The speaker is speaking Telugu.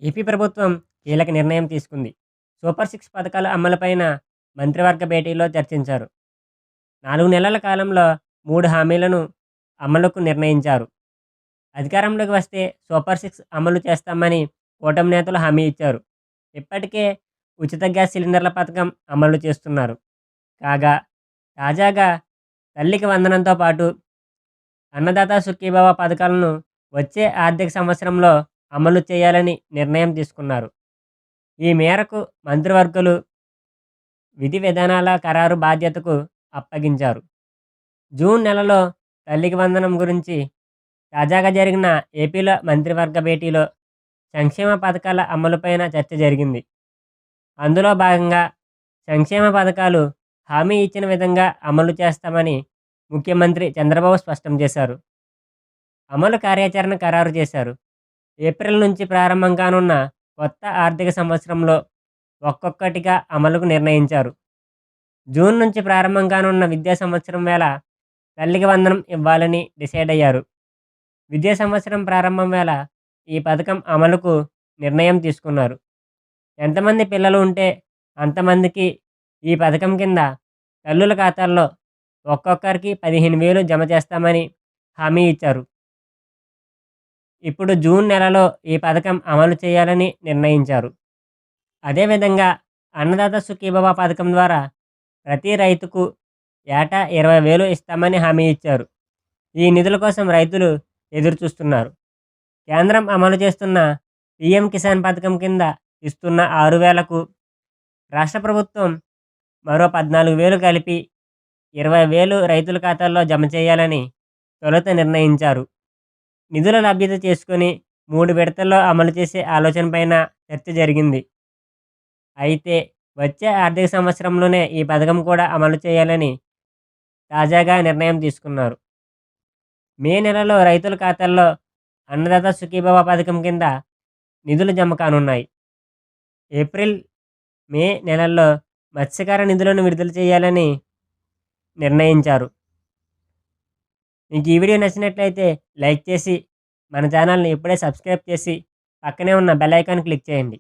ఏపీ ప్రభుత్వం కీలక నిర్ణయం తీసుకుంది. సూపర్ సిక్స్ పథకాల అమలుపైన మంత్రివర్గ భేటీలో చర్చించారు. 4 నెలల కాలంలో 3 హామీలను అమలుకు నిర్ణయించారు. అధికారంలోకి వస్తే సూపర్ సిక్స్ అమలు చేస్తామని కూటమి నేతలు హామీ ఇచ్చారు. ఇప్పటికే ఉచిత గ్యాస్ సిలిండర్ల పథకం అమలు చేస్తున్నారు. కాగా తాజాగా తల్లికి వందనంతో పాటు అన్నదాత సుఖీభవ పథకాలను వచ్చే ఆర్థిక సంవత్సరంలో అమలు చేయాలని నిర్ణయం తీసుకున్నారు. ఈ మేరకు మంత్రివర్గులు విధి విధానాల ఖరారు బాధ్యతకు అప్పగించారు. జూన్ నెలలో తల్లికి వందనం గురించి తాజాగా జరిగిన ఏపీలో మంత్రివర్గ భేటీలో సంక్షేమ పథకాల అమలుపైన చర్చ జరిగింది. అందులో భాగంగా సంక్షేమ పథకాలు హామీ ఇచ్చిన విధంగా అమలు చేస్తామని ముఖ్యమంత్రి చంద్రబాబు స్పష్టం చేశారు. అమలు కార్యాచరణ ఖరారు చేశారు. ఏప్రిల్ నుంచి ప్రారంభం కానున్న కొత్త ఆర్థిక సంవత్సరంలో ఒక్కొక్కటిగా అమలుకు నిర్ణయించారు. జూన్ నుంచి ప్రారంభం కానున్న విద్యా సంవత్సరం వేళ తల్లికి వందనం ఇవ్వాలని డిసైడ్ అయ్యారు. విద్యా సంవత్సరం ప్రారంభం వేళ ఈ పథకం అమలుకు నిర్ణయం తీసుకున్నారు. ఎంతమంది పిల్లలు ఉంటే అంతమందికి ఈ పథకం కింద తల్లుల ఖాతాల్లో ఒక్కొక్కరికి 15,000 జమ చేస్తామని హామీ ఇచ్చారు. ఇప్పుడు జూన్ నెలలో ఈ పథకం అమలు చేయాలని నిర్ణయించారు. అదేవిధంగా అన్నదాత సుఖీభవ పథకం ద్వారా ప్రతి రైతుకు ఏటా 20,000 ఇస్తామని హామీ ఇచ్చారు. ఈ నిధుల కోసం రైతులు ఎదురు చూస్తున్నారు. కేంద్రం అమలు చేస్తున్న పీఎం కిసాన్ పథకం కింద ఇస్తున్న 6,000కు రాష్ట్ర ప్రభుత్వం మరో 14,000 కలిపి 20,000 రైతుల ఖాతాల్లో జమ చేయాలని తొలుత నిర్ణయించారు. నిధుల లభ్యత చేసుకొని 3 విడతల్లో అమలు చేసే ఆలోచనపైన చర్చ జరిగింది. అయితే వచ్చే ఆర్థిక సంవత్సరంలోనే ఈ పథకం కూడా అమలు చేయాలని తాజాగా నిర్ణయం తీసుకున్నారు. మే నెలలో రైతుల ఖాతాల్లో అన్నదాత సుఖీభవ పథకం కింద నిధులు జమ కానున్నాయి. ఏప్రిల్, మే నెలల్లో మత్స్యకార నిధులను విడుదల చేయాలని నిర్ణయించారు. మీకు ఈ వీడియో నచ్చినట్లయితే లైక్ చేసి మన ఛానల్ని ఇప్పుడే సబ్స్క్రైబ్ చేసి పక్కనే ఉన్న బెల్ ఐకాన్ క్లిక్ చేయండి.